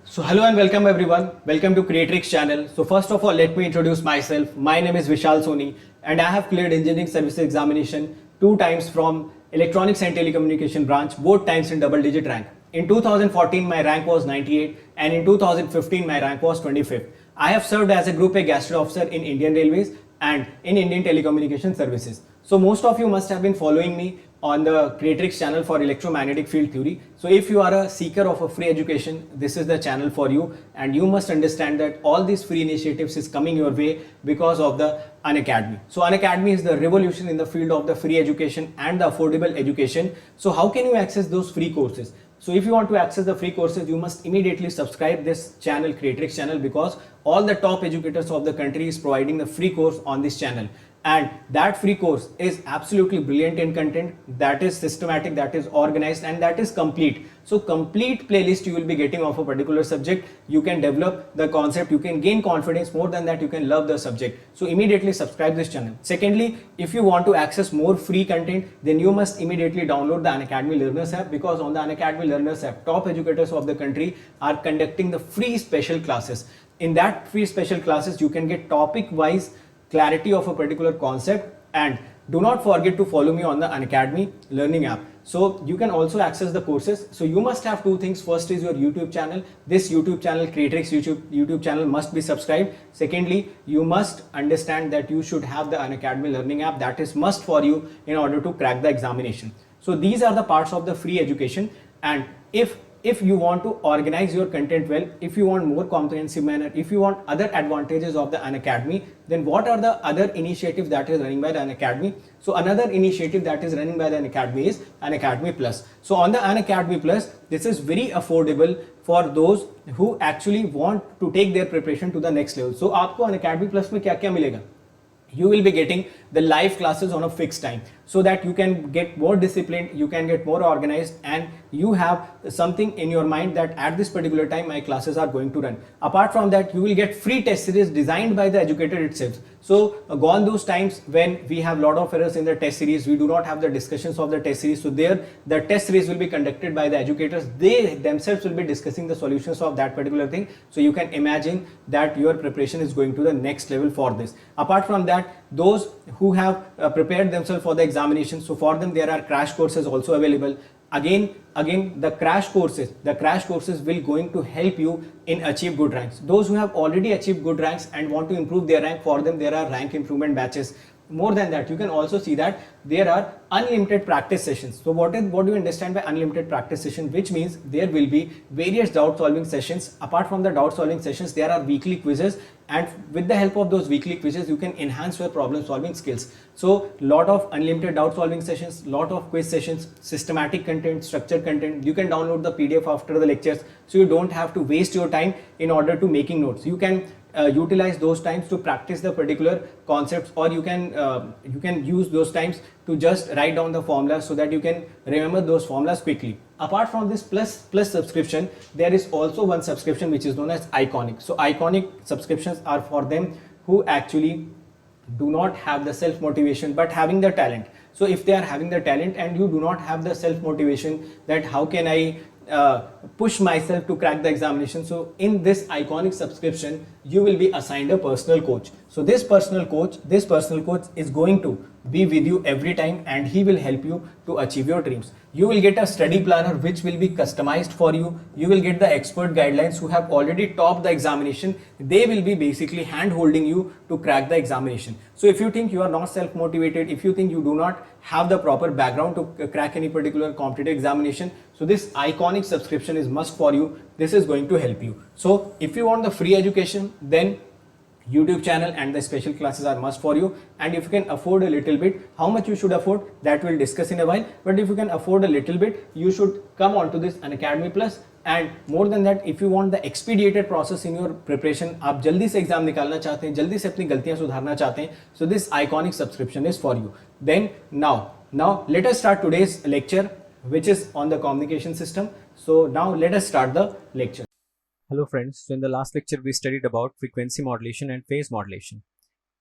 So hello and welcome everyone. Welcome to Creatrix channel. So first of all, let me introduce myself. My name is Vishal Soni and I have cleared engineering services examination 2 times from electronics and telecommunication branch, both times in double digit rank. In 2014 my rank was 98 and in 2015 my rank was 25th. I have served as a Group A Gastro Officer in Indian Railways and in Indian Telecommunication Services. So most of you must have been following me on the Creatrix channel for electromagnetic field theory. So if you are a seeker of a free education, this is the channel for you, and you must understand that all these free initiatives is coming your way because of the Unacademy. So Unacademy is the revolution in the field of the free education and the affordable education. So how can you access those free courses? So if you want to access the free courses, you must immediately subscribe this channel, Creatrix channel, because all the top educators of the country is providing the free course on this channel. And that free course is absolutely brilliant in content, that is systematic, that is organized, and that is complete. So complete playlist you will be getting of a particular subject. You can develop the concept, you can gain confidence. More than that, you can love the subject. So immediately subscribe this channel. Secondly, if you want to access more free content, then you must immediately download the Unacademy Learners app, because on the Unacademy Learners app, top educators of the country are conducting the free special classes. In that free special classes, you can get topic wise clarity of a particular concept. And do not forget to follow me on the Unacademy Learning app. So you can also access the courses. So you must have two things. First is your YouTube channel. This YouTube channel, Creatrix YouTube channel, must be subscribed. Secondly, you must understand that you should have the Unacademy Learning app. That is must for you in order to crack the examination. So these are the parts of the free education. And if you want to organize your content well, if you want more comprehensive manner, if you want other advantages of the Unacademy, then what are the other initiatives that is running by the Unacademy? So another initiative that is running by the Unacademy is Unacademy Plus. So on the Unacademy Plus, this is very affordable for those who actually want to take their preparation to the next level. So आपको Unacademy Plus में क्या क्या मिलेगा? You will be getting the live classes on a fixed time, so that you can get more disciplined, you can get more organized, and you have something in your mind that at this particular time my classes are going to run. Apart from that, you will get free test series designed by the educator itself. So gone those times when we have lot of errors in the test series, we do not have the discussions of the test series. So there the test series will be conducted by the educators. They themselves will be discussing the solutions of that particular thing. So you can imagine that your preparation is going to the next level for this. Apart from that, those who have prepared themselves for the examination, so for them there are crash courses also available. Again the crash courses will going to help you in achieve good ranks. Those who have already achieved good ranks and want to improve their rank, for them there are rank improvement batches. More than that, you can also see that there are unlimited practice sessions. So what do you understand by unlimited practice session? Which means there will be various doubt solving sessions. Apart from the doubt solving sessions, there are weekly quizzes, and with the help of those weekly quizzes you can enhance your problem solving skills. So lot of unlimited doubt solving sessions, lot of quiz sessions, systematic content, structured content. You can download the PDF after the lectures, so you don't have to waste your time in order to making notes. You can utilize those times to practice the particular concepts, or you can use those times to just write down the formulas so that you can remember those formulas quickly. Apart from this plus subscription, there is also one subscription which is known as Iconic. So Iconic subscriptions are for them who actually do not have the self motivation but having the talent. So if they are having the talent and you do not have the self motivation, that how can I push myself to crack the examination, so in this Iconic subscription you will be assigned a personal coach. So this personal coach is going to be with you every time, and he will help you to achieve your dreams. You will get a study planner which will be customized for you. You will get the expert guidelines who have already topped the examination. They will be basically hand holding you to crack the examination. So if you think you are not self motivated, if you think you do not have the proper background to crack any particular competitive examination, so this Iconic subscription is must for you. This is going to help you. So if you want the free education, then YouTube channel and the special classes are must for you. And if you can afford a little bit, how much you should afford, that we'll discuss in a while. But if you can afford a little bit, you should come on to this Unacademy Plus. And more than that, if you want the expedited process in your preparation, आप जल्दी से exam निकालना चाहते हैं, जल्दी से अपनी गलतियां सुधारना चाहते हैं, so this Iconic subscription is for you. Then now let us start today's lecture, which is on the communication system. So now let us start the lecture. Hello friends, so in the last lecture we studied about frequency modulation and phase modulation,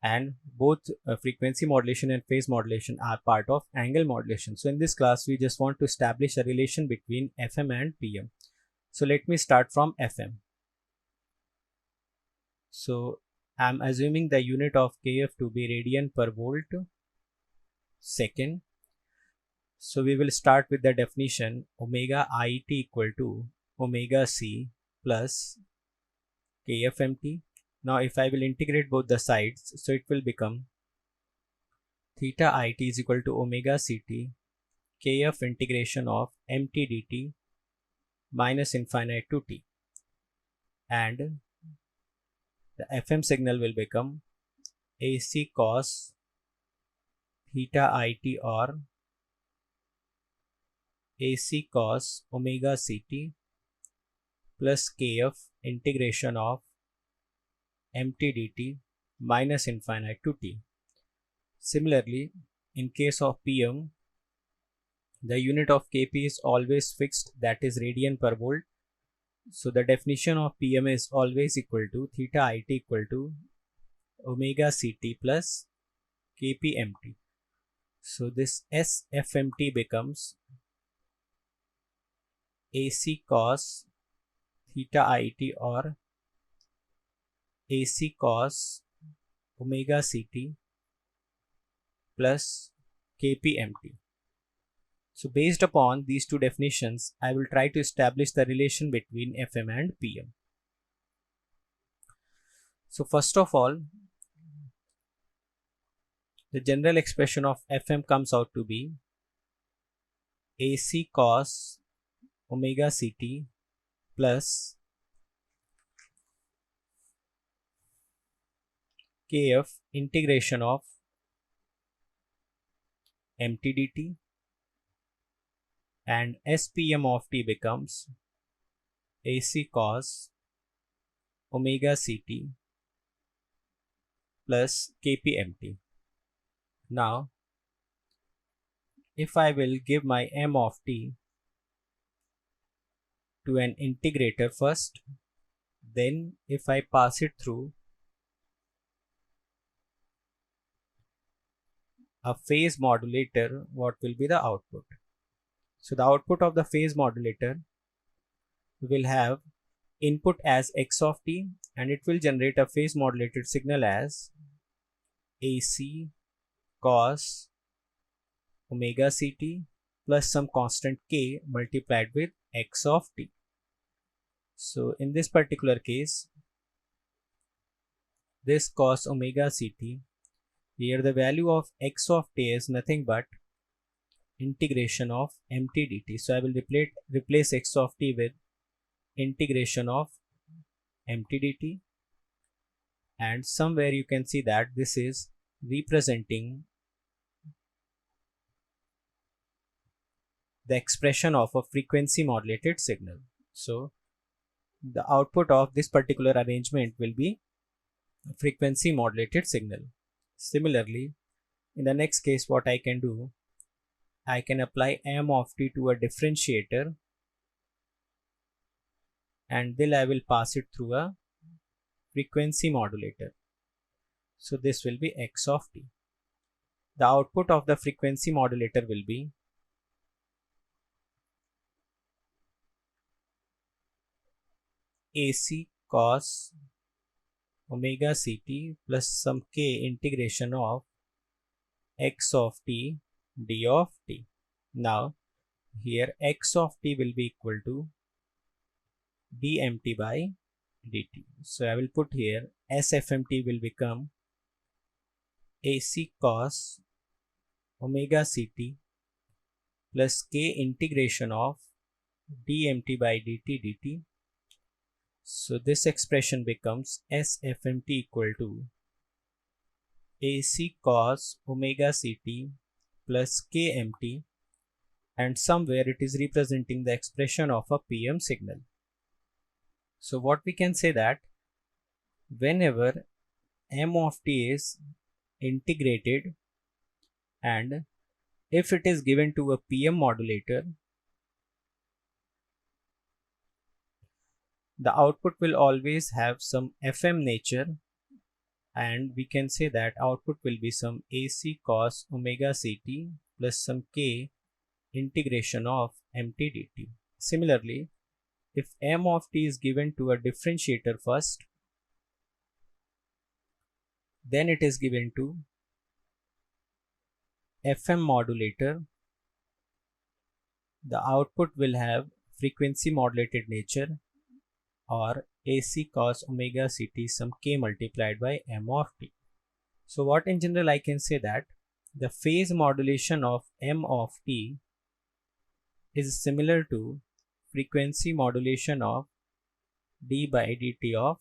and both frequency modulation and phase modulation are part of angle modulation. So in this class we just want to establish a relation between FM and PM. So let me start from FM. So I'm assuming the unit of kf to be radian per volt second. So we will start with the definition omega it equal to omega c plus kfmt. Now if I will integrate both the sides, so it will become theta it is equal to omega ct kf integration of mt dt minus infinite to t, and the fm signal will become ac cos theta it or ac cos omega ct plus kf integration of mt dt minus infinite to t. Similarly, in case of pm, the unit of kp is always fixed, that is radian per volt. So the definition of pm is always equal to theta it equal to omega ct plus kpmt. So this sfmt becomes ac cos theta it or ac cos omega ct plus kpmt. So based upon these two definitions, I will try to establish the relation between fm and pm. So first of all, the general expression of fm comes out to be ac cos omega ct plus kf integration of mt dt, and spm of t becomes ac cos omega ct plus kpmt. Now if I will give my m of t to an integrator first, then if I pass it through a phase modulator, what will be the output? So the output of the phase modulator will have input as x of t, and it will generate a phase modulated signal as ac cos omega ct plus some constant k multiplied with x of t. So in this particular case, this cos omega ct, here the value of x of t is nothing but integration of mt dt. So I will replace x of t with integration of mt dt, and somewhere you can see that this is representing the expression of a frequency modulated signal. So the output of this particular arrangement will be a frequency modulated signal. Similarly, in the next case, what I can do, I can apply m of t to a differentiator, and then I will pass it through a frequency modulator. So this will be x of t. The output of the frequency modulator will be ac cos omega ct plus some k integration of x of t d of t. Now here x of t will be equal to dmt by dt. So I will put here sfmt will become ac cos omega ct plus k integration of dmt by dt dt. So this expression becomes sfmt equal to ac cos omega ct plus kmt, and somewhere it is representing the expression of a pm signal. So what we can say that whenever m of t is integrated and if it is given to a pm modulator, the output will always have some fm nature, and we can say that output will be some ac cos omega ct plus some k integration of mt dt. Similarly, if m of t is given to a differentiator first, Then it is given to FM modulator. The output will have frequency modulated nature, or AC cos omega ct sum k multiplied by m of t. So what in general I can say that the phase modulation of m of t is similar to frequency modulation of d by dt of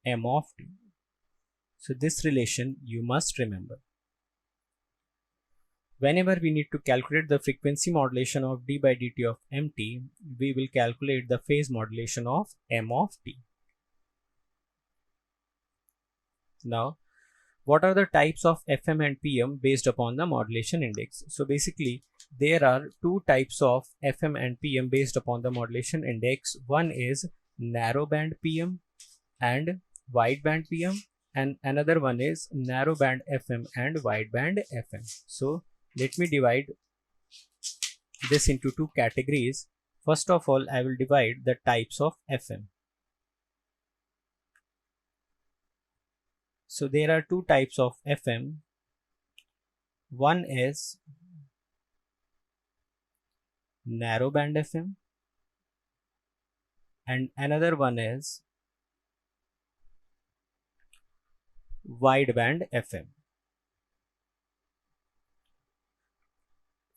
m of t. So this relation you must remember. Whenever we need to calculate the frequency modulation of d by dt of mt, we will calculate the phase modulation of m of t. Now, what are the types of FM and PM based upon the modulation index? So basically, there are two types of FM and PM based upon the modulation index. One is narrowband PM and wideband PM, and another one is narrowband FM and wideband FM. So let me divide this into two categories. First of all, I will divide the types of FM. So there are two types of FM. One is narrowband FM and another one is wideband FM.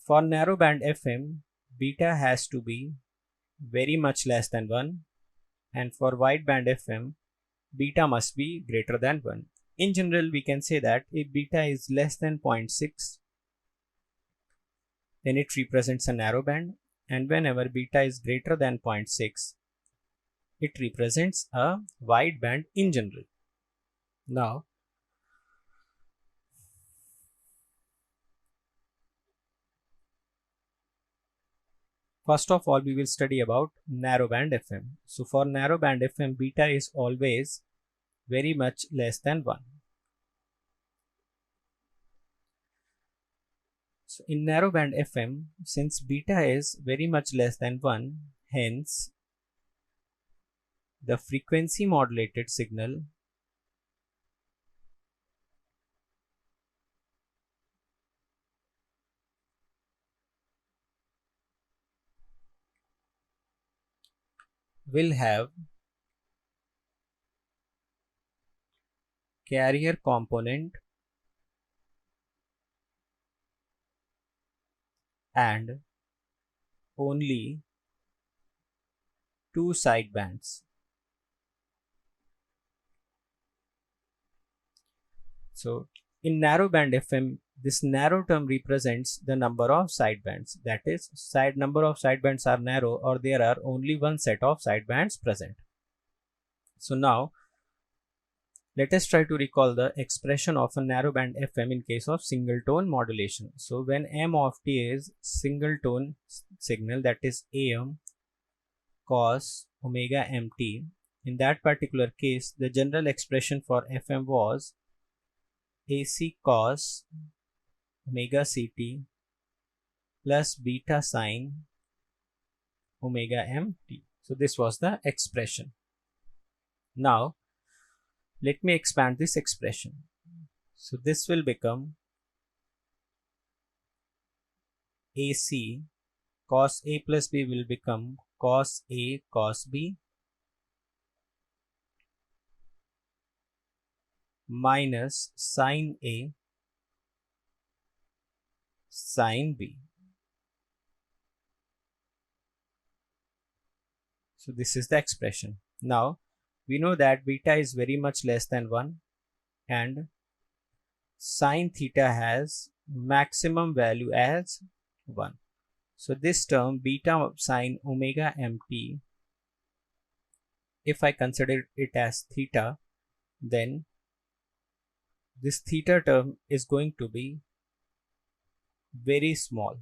For narrowband FM, beta has to be very much less than 1, and for wideband FM, beta must be greater than 1. In general, we can say that if beta is less than 0.6, then it represents a narrowband, and whenever beta is greater than 0.6, it represents a wideband in general. Now, first of all, we will study about narrowband FM. So for narrowband FM, beta is always very much less than 1. So in narrowband FM, since beta is very much less than 1, hence the frequency modulated signal will have carrier component and only two sidebands. So in narrowband FM, this narrow term represents the number of sidebands. That is, number of sidebands are narrow, or there are only one set of sidebands present. So now, let us try to recall the expression of a narrowband FM in case of single tone modulation. So when m of t is single tone signal, that is AM cos omega mt, in that particular case, the general expression for FM was AC cos omega ct plus beta sine omega mt. So this was the expression. Now, let me expand this expression. So this will become AC cos A plus B will become cos A cos B minus sin A sin B. So this is the expression. Now, we know that beta is very much less than 1 and sin theta has maximum value as 1. So this term beta sine omega mt, if I consider it as theta, then this theta term is going to be very small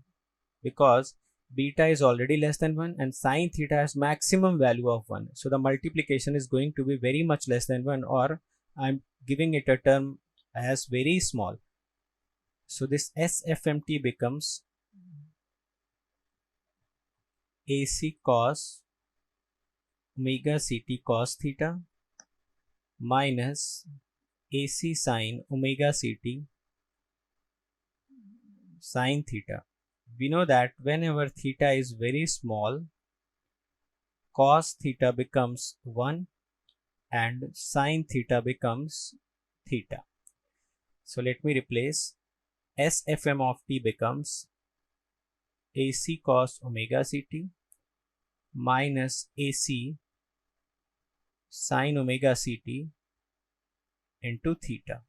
because beta is already less than 1 and sin theta has maximum value of 1. So the multiplication is going to be very much less than 1, or I'm giving it a term as very small. So this SFMT becomes AC cos omega ct cos theta minus AC sine omega ct sine theta. We know that whenever theta is very small, cos theta becomes 1 and sine theta becomes theta. So let me replace SFM of t becomes AC cos omega ct minus AC sine omega ct into theta.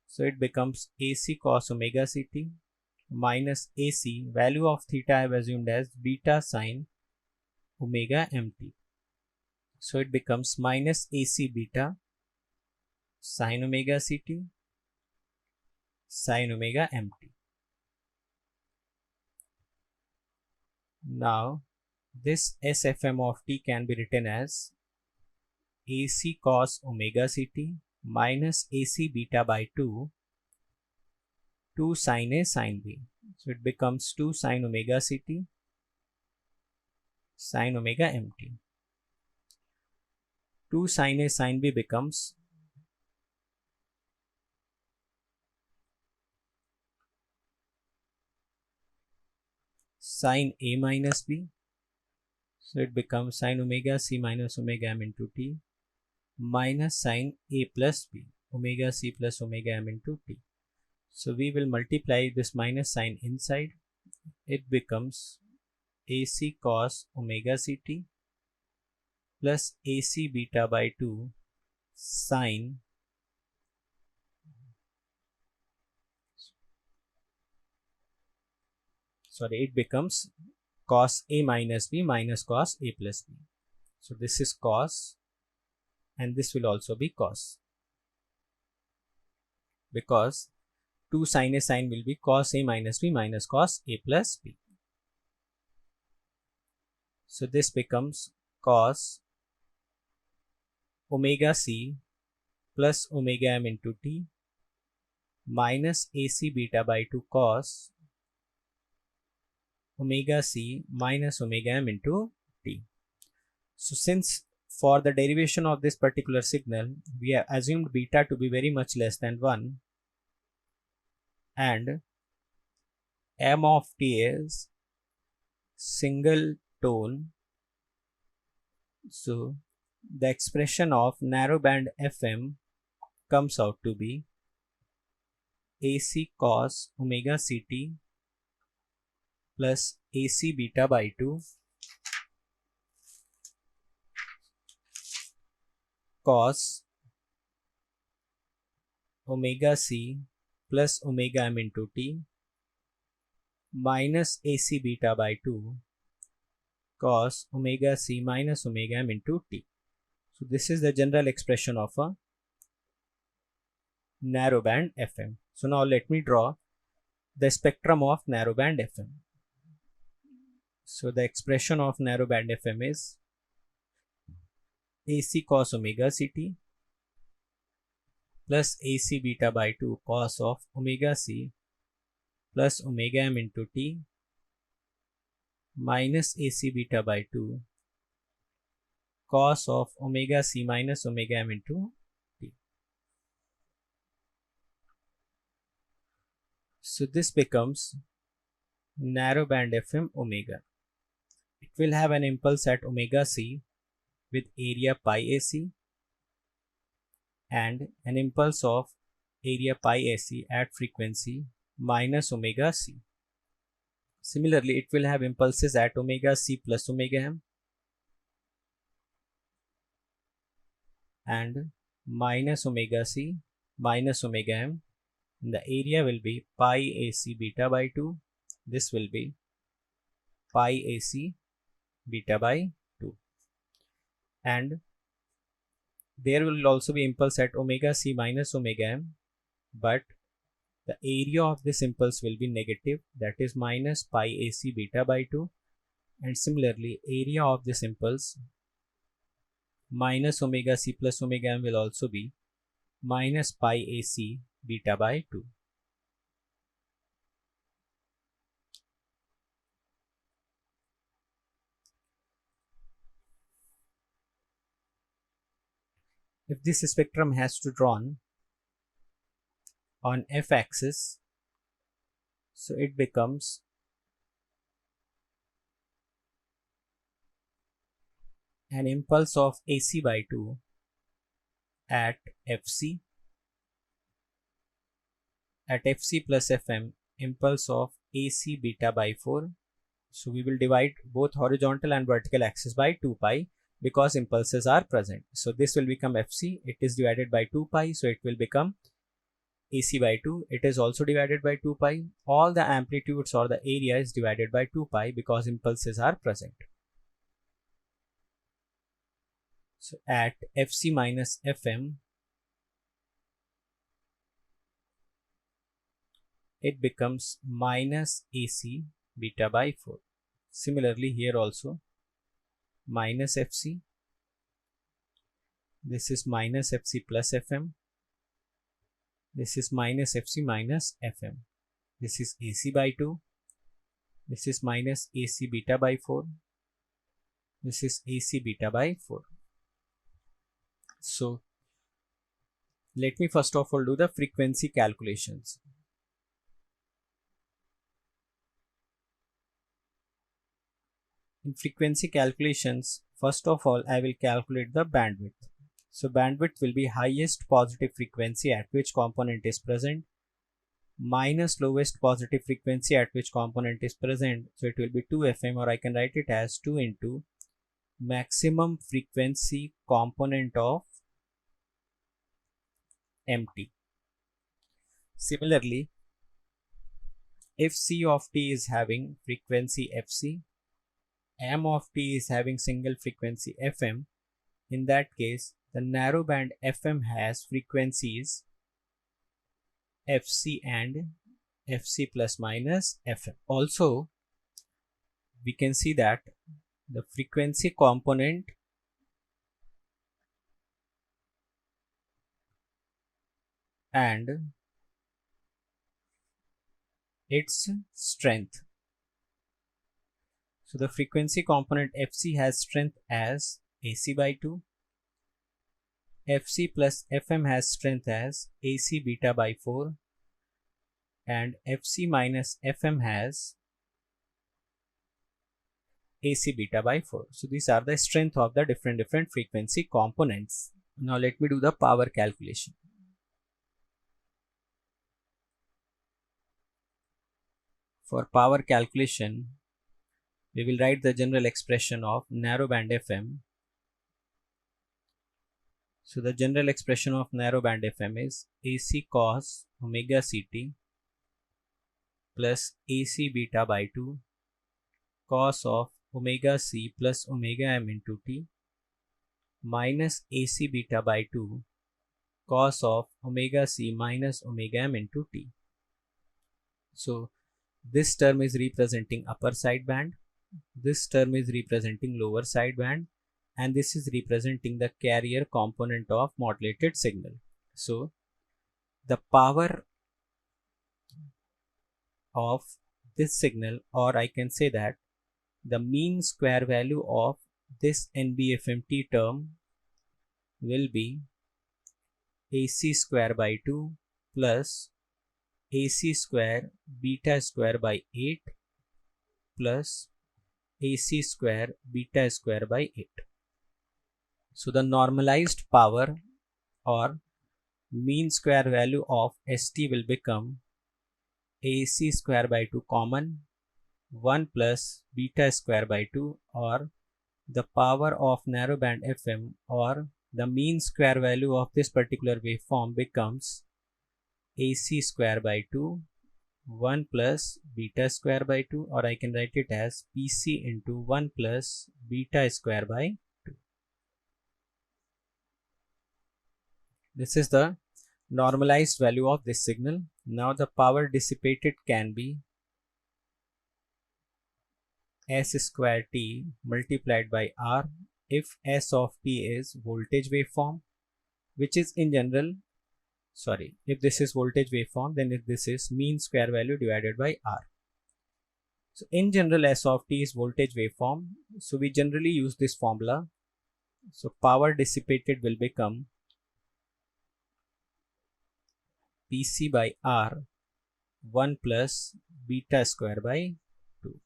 So it becomes AC cos omega ct minus AC, value of theta I have assumed as beta sine omega mt. So it becomes minus AC beta sine omega ct sine omega mt. Now this SFM of t can be written as AC cos omega ct minus AC beta by 2 sine A sine B. So it becomes 2 sine omega ct sine omega mt. 2 sine A sine B becomes sine A minus B. So it becomes sine omega c minus omega m into t minus sine A plus B, omega c plus omega m into t. So we will multiply this minus sign inside. It becomes AC cos omega ct plus AC beta by 2 sine it becomes cos A minus B minus cos A plus B. So this is cos and this will also be cos, because 2 sine A sine will be cos A minus B minus cos A plus B. So this becomes cos omega c plus omega m into t minus AC beta by 2 cos omega c minus omega m into t. So since for the derivation of this particular signal we have assumed beta to be very much less than 1 and m of t is single tone, so the expression of narrowband FM comes out to be AC cos omega ct plus AC beta by 2 cos omega c plus omega m into t minus AC beta by 2 cos omega c minus omega m into t. So this is the general expression of a narrowband FM. So now let me draw the spectrum of narrowband FM. So the expression of narrowband FM is AC cos omega ct plus AC beta by 2 cos of omega c plus omega m into t minus AC beta by 2 cos of omega c minus omega m into t. So this becomes narrowband FM omega. It will have an impulse at omega c with area pi AC and an impulse of area pi AC at frequency minus omega c. Similarly, it will have impulses at omega c plus omega m and minus omega c minus omega m. The area will be pi AC beta by 2. This will be pi AC beta by 2. And there will also be impulse at omega c minus omega m, but the area of this impulse will be negative, that is minus pi AC beta by 2. And similarly, area of this impulse minus omega c plus omega m will also be minus pi AC beta by 2. if this spectrum has to drawn on f axis, so it becomes an impulse of AC by 2 at Fc plus Fm, impulse of AC beta by 4. So we will divide both horizontal and vertical axis by 2 pi because impulses are present. So this will become Fc, it is divided by 2 pi, so it will become AC by 2. It is also divided by 2 pi. All the amplitudes or the area is divided by 2 pi because impulses are present. So at Fc minus Fm, it becomes minus AC beta by 4. Similarly here also minus Fc, this is minus Fc plus Fm, this is minus Fc minus Fm, this is AC by 2, this is minus AC beta by 4, this is AC beta by 4. So let me first of all do the frequency calculations. In frequency calculations, first of all I will calculate the bandwidth. So bandwidth will be highest positive frequency at which component is present minus lowest positive frequency at which component is present. So it will be 2 FM, or I can write it as 2 into maximum frequency component of MT. Similarly, if C of t is having frequency Fc, M of t is having single frequency Fm, in that case the narrowband Fm has frequencies Fc and Fc plus minus Fm. Also, we can see that the frequency component and its strength. So the frequency component Fc has strength as AC by 2, Fc plus Fm has strength as AC beta by 4, and Fc minus Fm has AC beta by 4. So these are the strength of the different frequency components. Now let me do the power calculation. For power calculation, we will write the general expression of narrowband FM. So the general expression of narrowband FM is AC cos omega Ct plus AC beta by 2 cos of omega C plus omega m into t minus AC beta by 2 cos of omega C minus omega m into t. So this term is representing upper sideband, this term is representing lower sideband, and this is representing the carrier component of modulated signal. So the power of this signal, or I can say that the mean square value of this NBFMT term will be AC square by 2 plus AC square beta square by 8 plus AC square beta square by 8. So the normalized power or mean square value of ST will become AC square by 2 common 1 plus beta square by 2, or the power of narrowband FM or the mean square value of this particular waveform becomes AC square by 2 1 plus beta square by 2, or I can write it as PC into 1 plus beta square by 2. This is the normalized value of this signal. Now the power dissipated can be S square T multiplied by R if S of T is voltage waveform, which is in general, if this is voltage waveform, then if this is mean square value divided by R. So in general S of T is voltage waveform, so we generally use this formula. So power dissipated will become Pc by R 1 plus beta square by 2.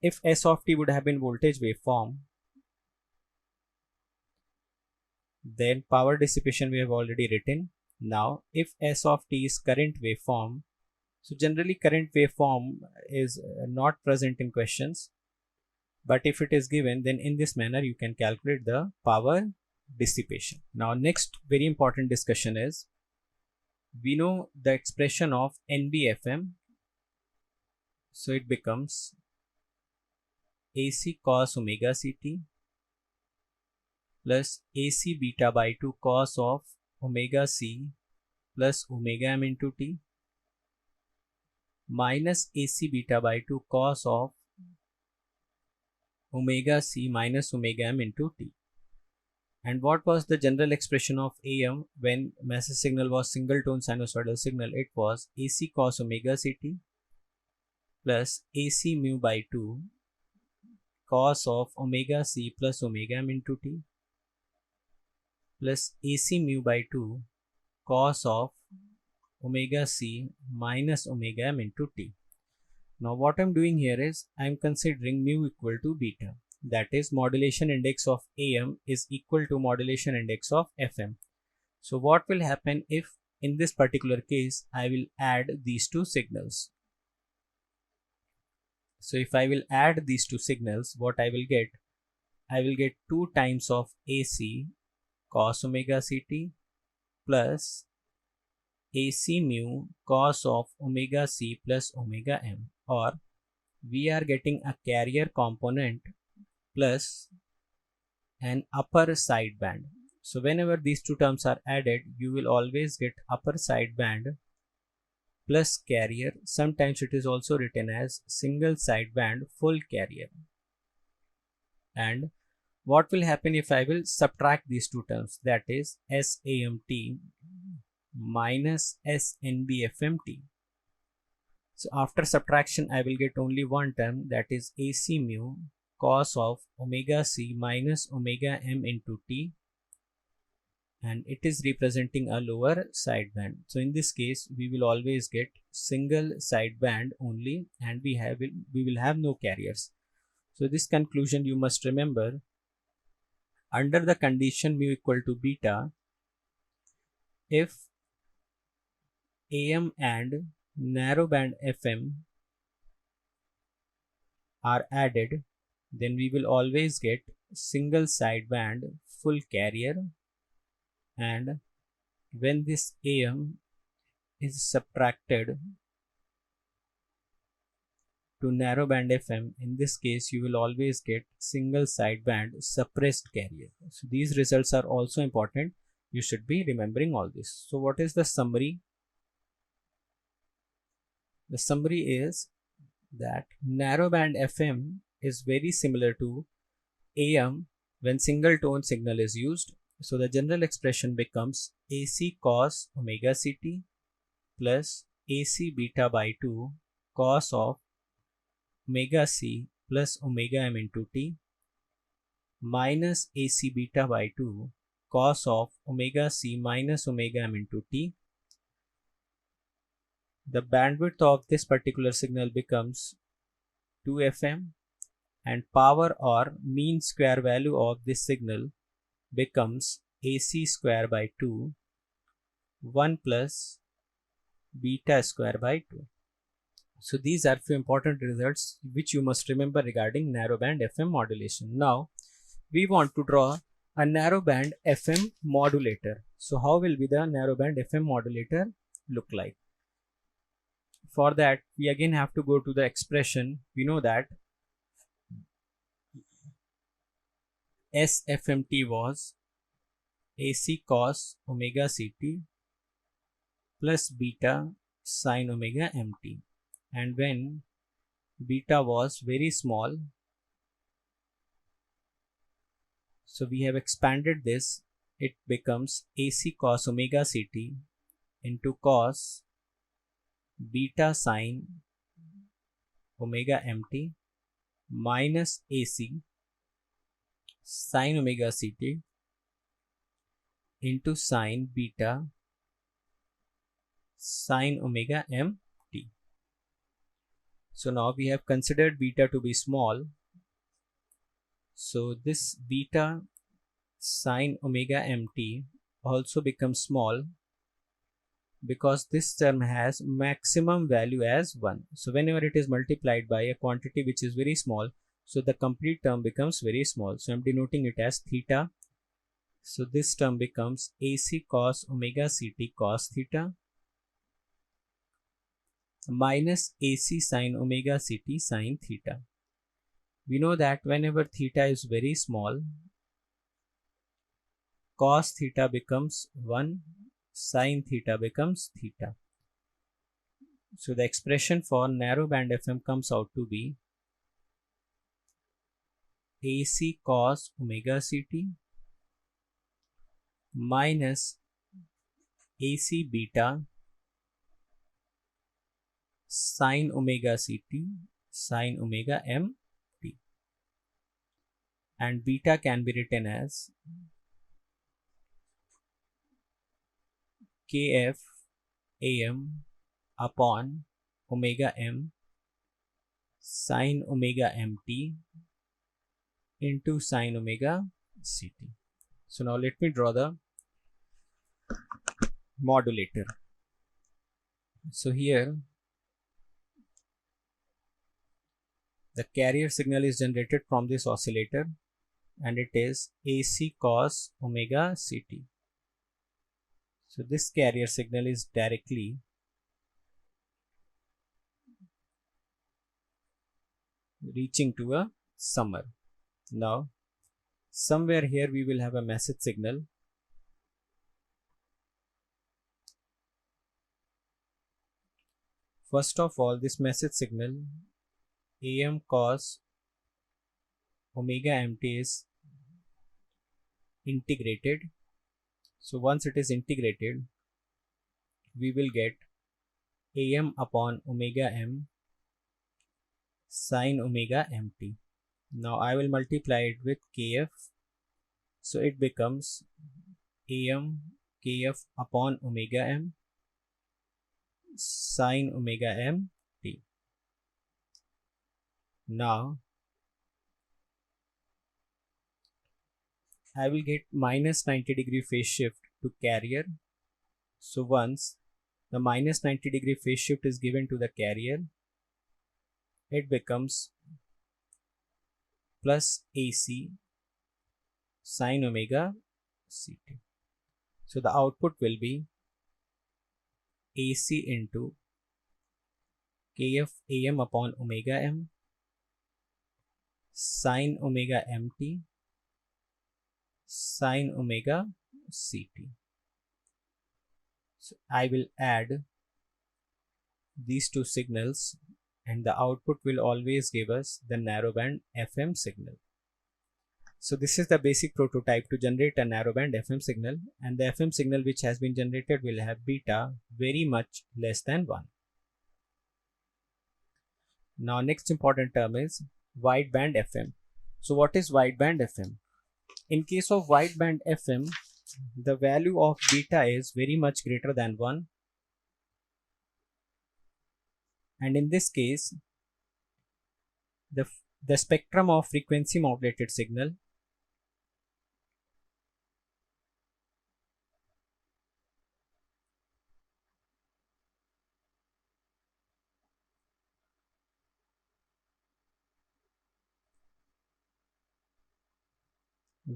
If S of t would have been voltage waveform, then power dissipation we have already written. Now, if S of t is current waveform, so generally current waveform is not present in questions, but if it is given, then in this manner you can calculate the power dissipation. Now, next very important discussion is, we know the expression of NBFM, so it becomes AC cos omega Ct plus AC beta by 2 cos of omega C plus omega m into t minus AC beta by 2 cos of omega C minus omega m into t. And what was the general expression of AM when message signal was single tone sinusoidal signal? It was AC cos omega Ct plus AC mu by 2 cos of omega C plus omega m into t plus AC mu by 2 cos of omega C minus omega m into t. Now what I'm doing here is I'm considering mu equal to beta, that is modulation index of AM is equal to modulation index of FM. So what will happen if in this particular case I will add these two signals? So if I will add these two signals, what I will get? I will get 2 times of AC cos omega Ct plus AC mu cos of omega C plus omega m, or we are getting a carrier component plus an upper sideband. So whenever these two terms are added, you will always get upper sideband plus carrier. Sometimes it is also written as single sideband full carrier. And what will happen if I will subtract these two terms, that is SAMT minus SNBFMT. So after subtraction I will get only one term, that is AC mu cos of omega C minus omega m into t, and it is representing a lower sideband. So in this case we will always get single sideband only, and we will have no carriers. So this conclusion you must remember. Under the condition mu equal to beta, if AM and narrowband FM are added, then we will always get single sideband full carrier, and when this AM is subtracted to narrowband FM, in this case you will always get single sideband suppressed carrier. So these results are also important. You should be remembering all this. So what is the summary? The summary is that narrowband FM is very similar to AM when single tone signal is used. So the general expression becomes AC cos omega Ct plus AC beta by 2 cos of omega C plus omega m into t minus AC beta by 2 cos of omega C minus omega m into t. The bandwidth of this particular signal becomes 2 FM, and power or mean square value of this signal becomes AC square by 2 1 plus beta square by 2. So these are few important results which you must remember regarding narrowband FM modulation. Now we want to draw a narrowband FM modulator. So how will be the narrowband FM modulator look like? For that we again have to go to the expression. We know that SFMT was AC cos omega Ct plus beta sin omega mt, and when beta was very small, so we have expanded this, it becomes AC cos omega Ct into cos beta sin omega mt minus AC sin omega Ct into sine beta sine omega m t. So now we have considered beta to be small. So this beta sine omega mt also becomes small because this term has maximum value as 1. So whenever it is multiplied by a quantity which is very small, so the complete term becomes very small. So I'm denoting it as theta. So this term becomes AC cos omega ct cos theta minus AC sin omega ct sin theta. We know that whenever theta is very small, cos theta becomes 1, sin theta becomes theta. So the expression for narrowband FM comes out to be AC cos omega ct minus AC beta sin omega ct sin omega m t, and beta can be written as kf am upon omega m sin omega mt into sin omega ct. So now let me draw the modulator. So here the carrier signal is generated from this oscillator and it is AC cos omega ct. So this carrier signal is directly reaching to a summer. Now somewhere here we will have a message signal. First of all, this message signal AM cos omega mt is integrated. So once it is integrated, we will get AM upon omega m sin omega mt. Now I will multiply it with kf. So it becomes AM kf upon omega m sin omega m t. Now I will get minus 90-degree phase shift to carrier. So once the minus 90-degree phase shift is given to the carrier, it becomes plus AC sin omega ct. So the output will be AC into kf am upon omega m sin omega mt sin omega ct. So I will add these two signals and the output will always give us the narrowband FM signal. So this is the basic prototype to generate a narrowband FM signal, and the FM signal which has been generated will have beta very much less than 1. Now next important term is wideband FM. So what is wideband FM? In case of wideband FM, the value of beta is very much greater than 1, and in this case the spectrum of frequency modulated signal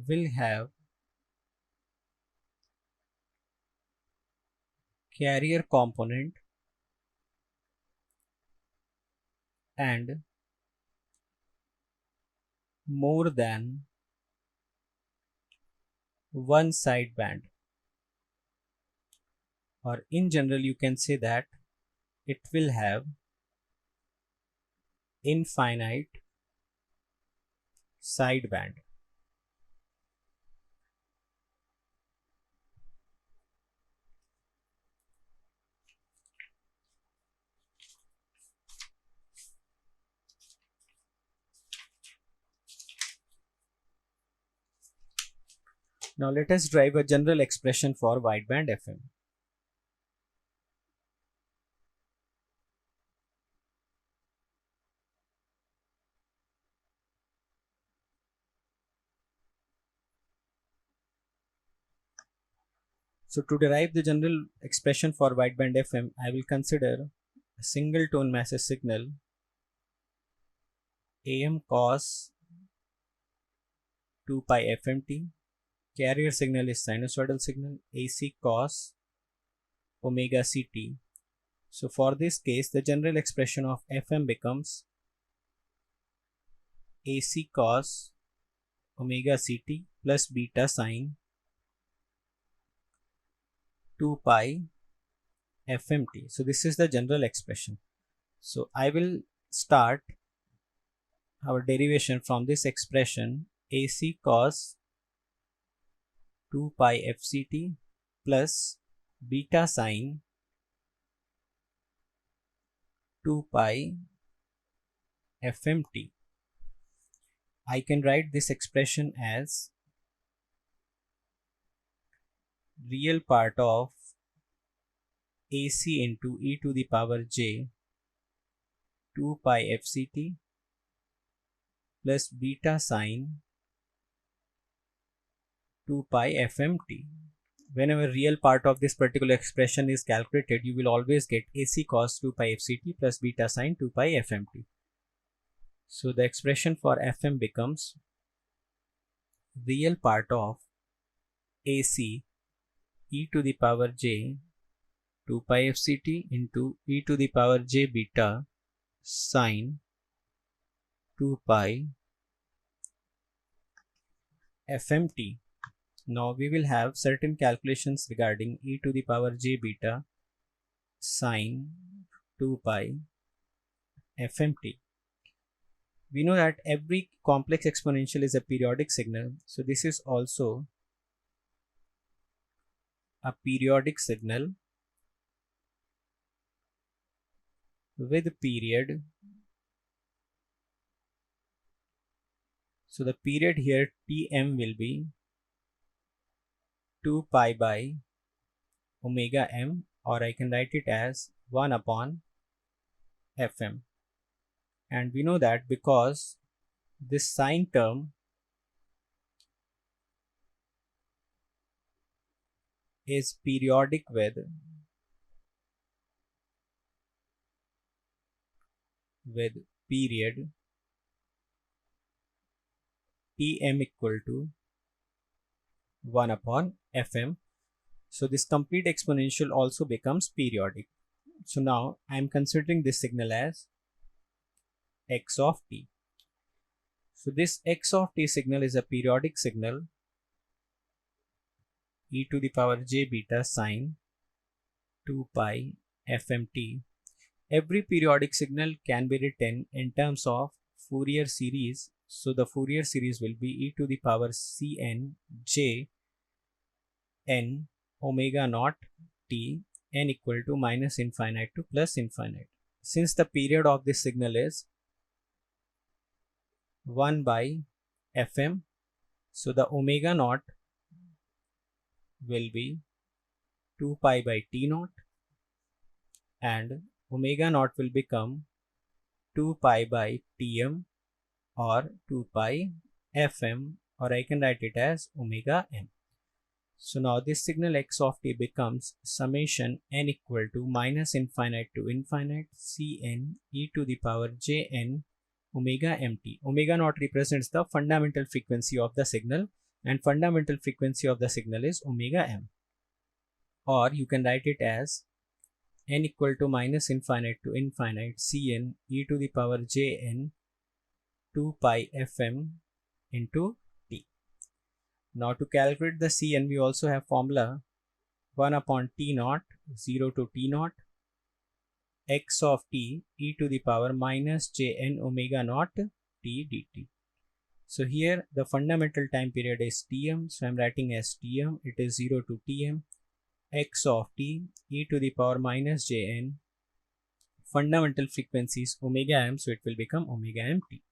will have carrier component and more than one sideband, or in general you can say that it will have infinite sideband. Now let us derive a general expression for wideband FM. So to derive the general expression for wideband FM, I will consider a single tone message signal AM cos 2 pi FMT. Carrier signal is sinusoidal signal AC cos omega CT. So for this case, the general expression of FM becomes AC cos omega CT plus beta sine 2 pi FMT. So this is the general expression. So I will start our derivation from this expression AC cos 2 pi FCT plus beta sine 2 pi FMT. I can write this expression as real part of AC into e to the power j 2 pi FCT plus beta sine 2 pi FMT. Whenever real part of this particular expression is calculated, you will always get AC cos 2 pi FCT plus beta sine 2 pi FMT. So the expression for FM becomes real part of AC e to the power j 2 pi FCT into e to the power j beta sine 2 pi FMT. Now we will have certain calculations regarding e to the power j beta sine 2 pi FMT. We know that every complex exponential is a periodic signal, so this is also a periodic signal with period. So the period here Tm will be 2 pi by omega m, or I can write it as 1 upon Fm. And we know that because this sine term is periodic with period Tm equal to 1 upon Fm. So this complete exponential also becomes periodic. So now I am considering this signal as x of t. So this x of t signal is a periodic signal e to the power j beta sine 2 pi FMT. Every periodic signal can be written in terms of Fourier series. So the Fourier series will be e to the power Cn j n omega naught t n equal to minus infinite to plus infinite. Since the period of this signal is 1 by Fm, so the omega naught will be 2 pi by t naught, and omega naught will become 2 pi by Tm or 2 pi Fm, or I can write it as omega m. So now this signal x of t becomes summation n equal to minus infinite to infinite Cn e to the power jn omega mt. Omega naught represents the fundamental frequency of the signal, and fundamental frequency of the signal is omega m. Or you can write it as n equal to minus infinite to infinite Cn e to the power jn 2 pi Fm into t. Now to calculate the Cn, we also have formula 1 upon t naught 0 to t naught x of t e to the power minus jn omega naught t dt. So here the fundamental time period is Tm, so I am writing as Tm, it is 0 to Tm, x of t e to the power minus jn, fundamental frequency is omega m, so it will become omega mt.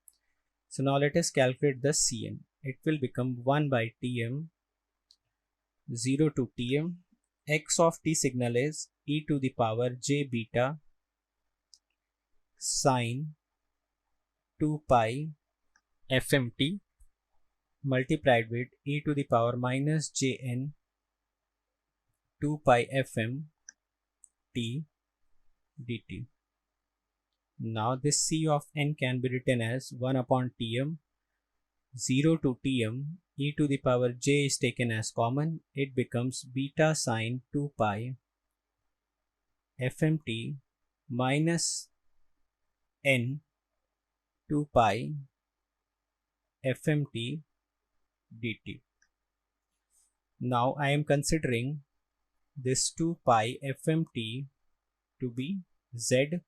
So now let us calculate the Cn. It will become 1 by Tm 0 to Tm. X of t signal is e to the power j beta sine 2 pi fmt multiplied with e to the power minus jn 2 pi fm t dt. Now this c of n can be written as 1 upon tm. 0 to tm, e to the power j is taken as common, it becomes beta sine 2 pi fmt minus n 2 pi fmt dt. Now I am considering this 2 pi fmt to be z.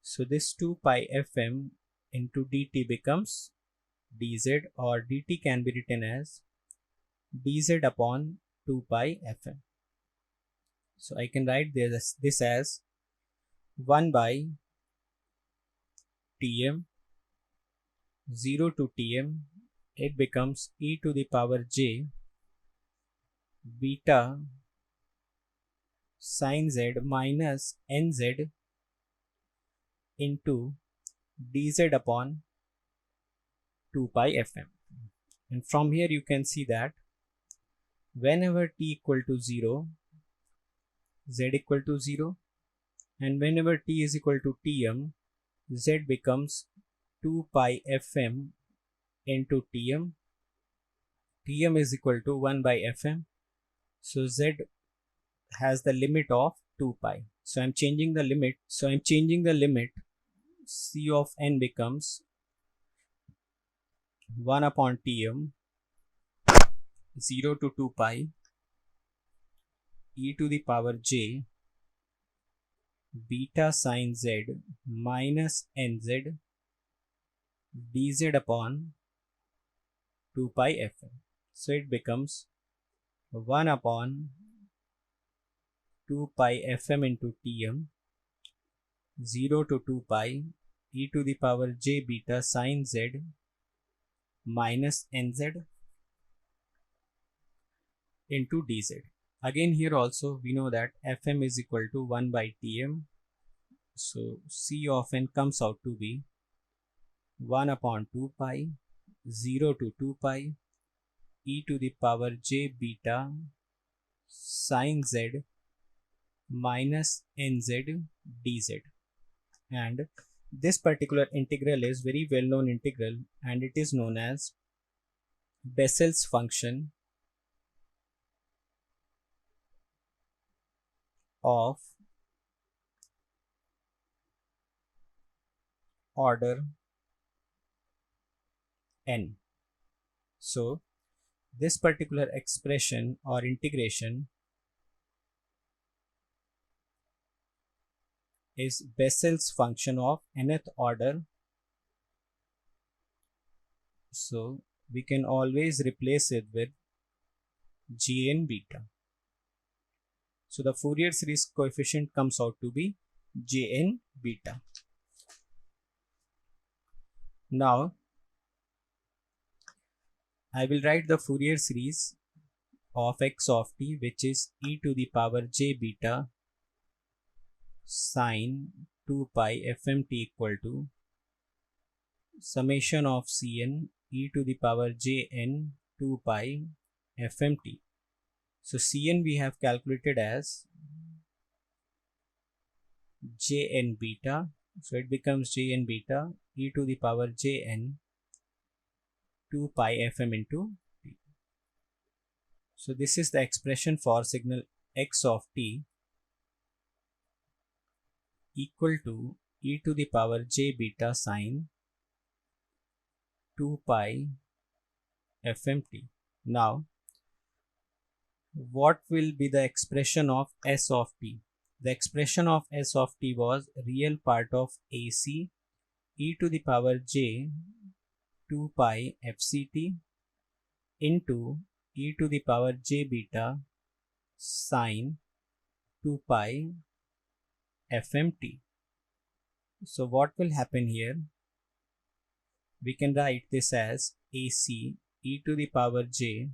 So this 2 pi fm into dt becomes dz, or dt can be written as dz upon 2 pi fm. So I can write this as 1 by tm. 0 to tm, it becomes e to the power j beta sin z minus nz into dz upon 2 pi fm. And from here you can see that whenever t equal to 0, z equal to 0, and whenever t is equal to tm, z becomes 2 pi fm into tm. Tm is equal to 1 by fm. So z has the limit of 2 pi. So I'm changing the limit. C of n becomes 1 upon tm 0 to 2 pi e to the power j beta sin z minus nz dz upon 2 pi fm. So it becomes 1 upon 2 pi fm into tm 0 to 2 pi e to the power j beta sin z minus nz into dz. Again here also we know that fm is equal to 1 by tm. So c of n comes out to be 1 upon 2 pi 0 to 2 pi e to the power j beta sin z minus nz dz. And this particular integral is very well known integral, and it is known as Bessel's function of order n. So this particular expression or integration is Bessel's function of nth order. So we can always replace it with gn beta. So the Fourier series coefficient comes out to be jn beta. Now I will write the Fourier series of x of t, which is e to the power j beta sine 2 pi fmt equal to summation of cn e to the power jn 2 pi fmt. So cn we have calculated as jn beta. So it becomes jn beta e to the power jn 2 pi fm into t. So this is the expression for signal x of t equal to e to the power j beta sine 2 pi fmt. Now what will be the expression of s of t? The expression of s of t was real part of ac e to the power j 2 pi fct into e to the power j beta sine 2 pi fmt. So what will happen here? We can write this as ac e to the power j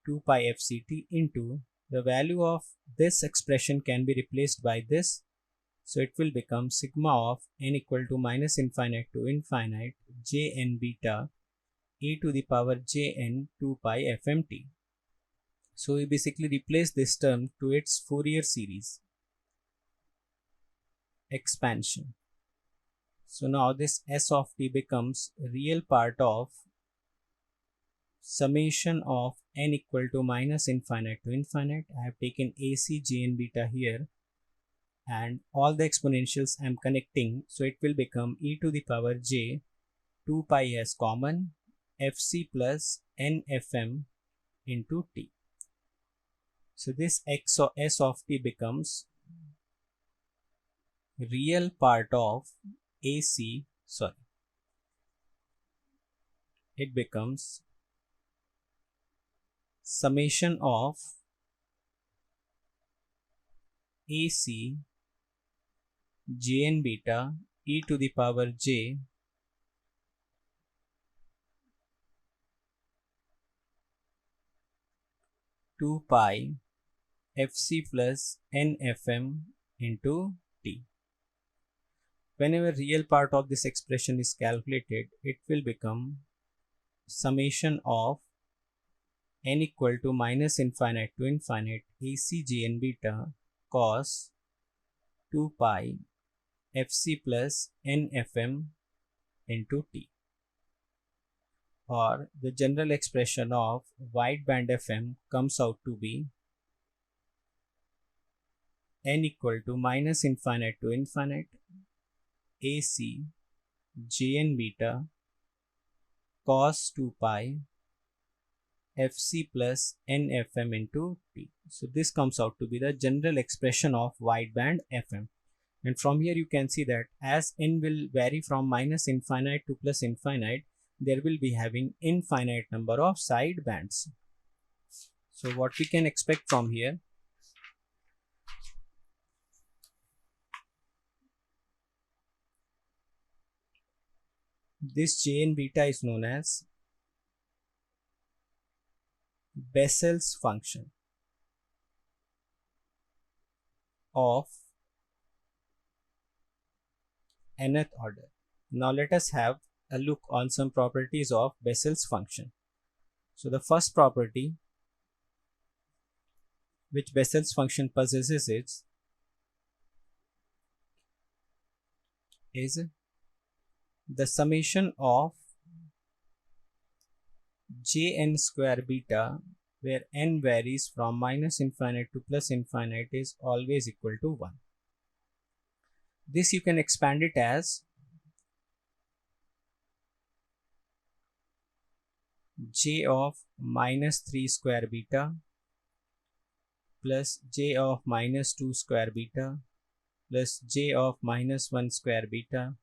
2 pi fct into the value of this expression can be replaced by this. So it will become sigma of n equal to minus infinite to infinite jn beta e to the power jn 2 pi fmt. So we basically replace this term to its Fourier series expansion. So now this s of t becomes real part of summation of n equal to minus infinite to infinite. I have taken AC jn beta here and all the exponentials I am connecting, so it will become e to the power j 2 pi s common fc plus n fm into t. So this s of t becomes real part of AC, it becomes summation of AC jn beta e to the power j two pi fc plus n fm into t. Whenever real part of this expression is calculated, it will become summation of n equal to minus infinite to infinite AC jn beta cos 2 pi fc plus n fm into t, or the general expression of wideband fm comes out to be n equal to minus infinite to infinite AC jn beta cos 2 pi fc plus n fm into t. So this comes out to be the general expression of wideband fm. And from here you can see that as n will vary from minus infinite to plus infinite, there will be having infinite number of side bands. So what we can expect from here, this jn beta is known as Bessel's function of nth order. Now let us have a look on some properties of Bessel's function. So the first property which Bessel's function possesses is the summation of jn square beta, where n varies from minus infinite to plus infinite, is always equal to 1. This you can expand it as j of minus 3 square beta plus j of minus 2 square beta plus j of minus 1 square beta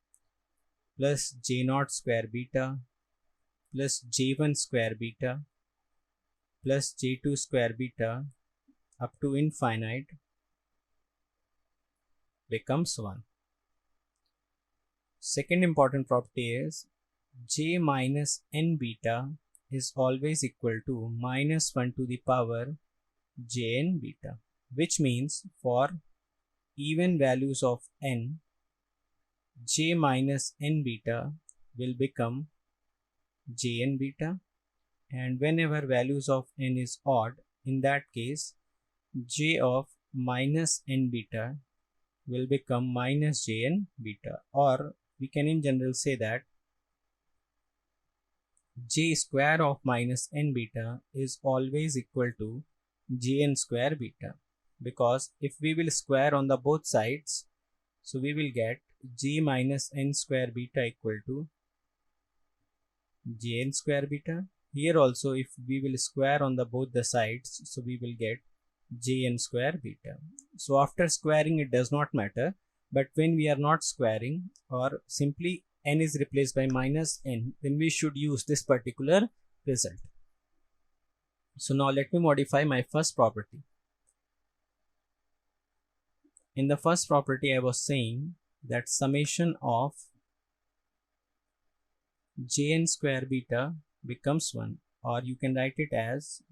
plus j naught square beta plus j1 square beta plus j2 square beta up to infinite becomes 1. Second important property is j minus n beta is always equal to minus 1 to the power jn beta, which means for even values of n, j minus n beta will become jn beta, and whenever values of n is odd, in that case j of minus n beta will become minus jn beta, or we can in general say that j square of minus n beta is always equal to jn square beta, because if we will square on the both sides, so we will get j minus n square beta equal to jn square beta. Here also if we will square on the both the sides, so we will get jn square beta. So after squaring it does not matter, but when we are not squaring or simply n is replaced by minus n, then we should use this particular result. So now let me modify my first property. In the first property I was saying that summation of jn square beta becomes 1, or you can write it as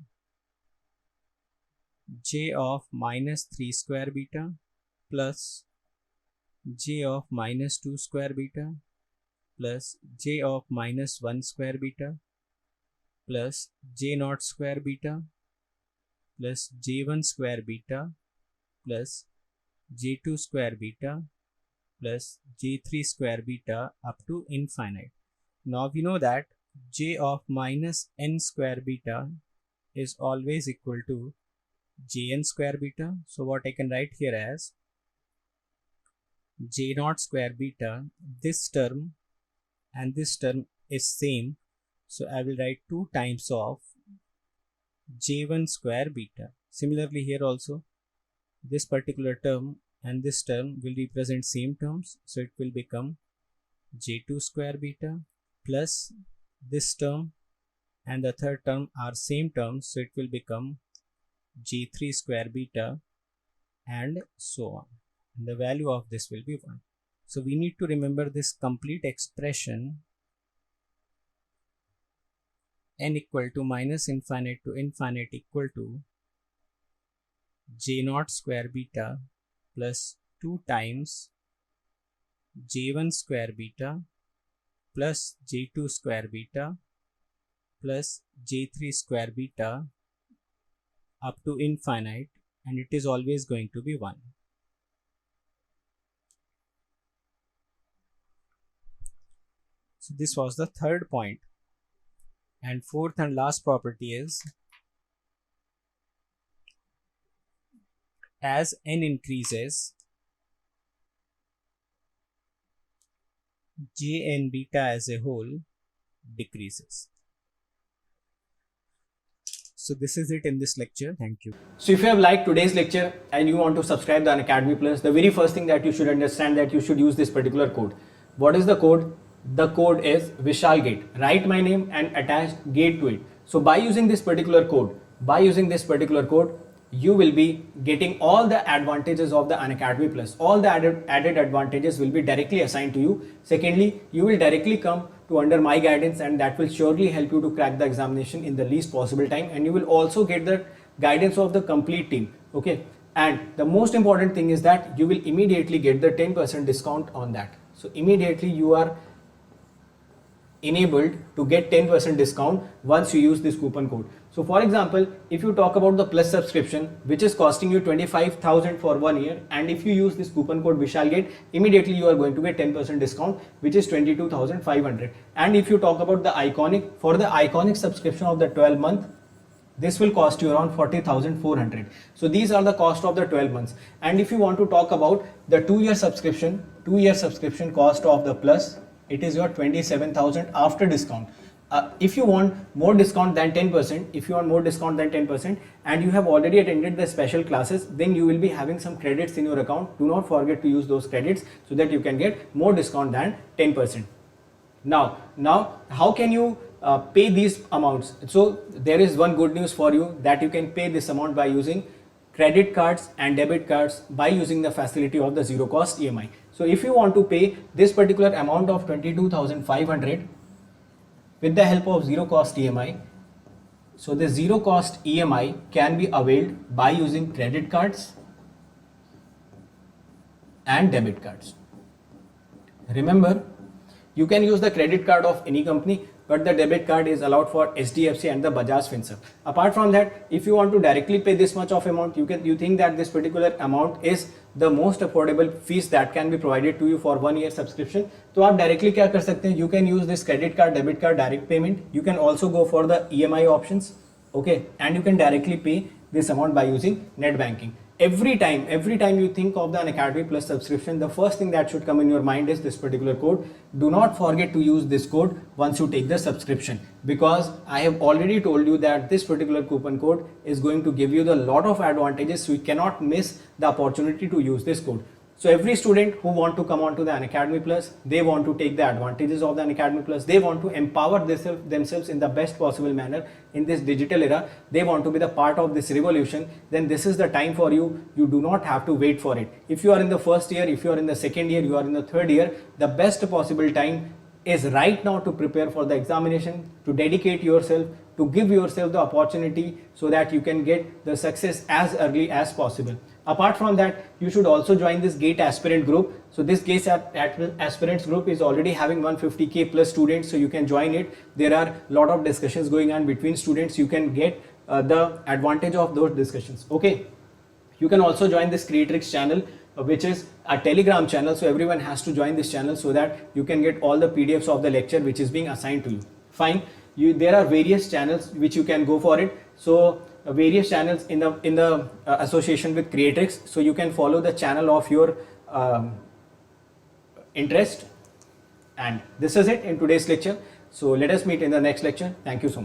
j of minus 3 square beta plus j of minus 2 square beta plus j of minus 1 square beta plus j naught square beta plus j1 square beta plus j2 square beta plus j3 square beta up to infinite. Now we know that j of minus n square beta is always equal to jn square beta. So what I can write here as j naught square beta, this term and this term is same, so I will write 2 times of j1 square beta. Similarly here also this particular term and this term will represent same terms, so it will become j2 square beta plus this term and the third term are same terms, so it will become j3 square beta and so on, and the value of this will be 1. So we need to remember this complete expression n equal to minus infinite to infinite equal to j naught square beta plus 2 times j1 square beta plus j2 square beta plus j3 square beta up to infinite, and it is always going to be 1. So this was the third point. And fourth and last property is, as n increases, jn beta as a whole decreases. So this is it in this lecture. Thank you. So if you have liked today's lecture and you want to subscribe to Unacademy Plus, the very first thing that you should understand that you should use this particular code. What is the code? The code is Vishal Gate. Write my name and attach gate to it. So by using this particular code, you will be getting all the advantages of the Unacademy Plus. All the added advantages will be directly assigned to you. Secondly, you will directly come to under my guidance, and that will surely help you to crack the examination in the least possible time, and you will also get the guidance of the complete team. Okay, and the most important thing is that you will immediately get the 10% discount on that. So immediately you are enabled to get 10% discount once you use this coupon code. So for example, if you talk about the plus subscription, which is costing you 25,000 for 1 year, and if you use this coupon code Vishalgate, immediately you are going to get 10% discount, which is 22,500. And if you talk about the iconic, for the iconic subscription of the 12 month, this will cost you around 40,400. So these are the cost of the 12 months. And if you want to talk about the 2-year subscription, cost of the plus, it is your 27,000 after discount. If you want more discount than 10%, and you have already attended the special classes, then you will be having some credits in your account. Do not forget to use those credits so that you can get more discount than 10%. Now, how can you pay these amounts? So there is one good news for you, that you can pay this amount by using credit cards and debit cards by using the facility of the zero cost EMI. So if you want to pay this particular amount of 22,500 with the help of zero cost EMI, so the zero cost EMI can be availed by using credit cards and debit cards. Remember, you can use the credit card of any company, but the debit card is allowed for HDFC and the Bajaj Finserv. Apart from that, if you want to directly pay this much of amount, you think that this particular amount is the most affordable fees that can be provided to you for 1 year subscription, तो आप directly क्या कर सकते हैं? You can use this credit card, debit card, direct payment. You can also go for the EMI options, okay, and you can directly pay this amount by using net banking. Every time you think of the Unacademy Plus subscription, the first thing that should come in your mind is this particular code. Do not forget to use this code once you take the subscription, because I have already told you that this particular coupon code is going to give you the lot of advantages, so you cannot miss the opportunity to use this code. So every student who want to come on to the Unacademy Plus, they want to take the advantages of the Unacademy Plus, they want to empower themselves in the best possible manner in this digital era, they want to be the part of this revolution, then this is the time for you. You do not have to wait for it. If you are in the first year, if you are in the second year, you are in the third year, the best possible time is right now to prepare for the examination, to dedicate yourself, to give yourself the opportunity so that you can get the success as early as possible. Apart from that, you should also join this GATE aspirant group. So this GATE aspirants group is already having 150k plus students, so you can join it. There are a lot of discussions going on between students. You can get the advantage of those discussions. Okay. You can also join this Creatrix channel, which is a Telegram channel. So everyone has to join this channel so that you can get all the PDFs of the lecture which is being assigned to you. Fine. There are various channels which you can go for it. So various channels in the association with Creatrix. So you can follow the channel of your interest. And this is it in today's lecture. So let us meet in the next lecture. Thank you so much.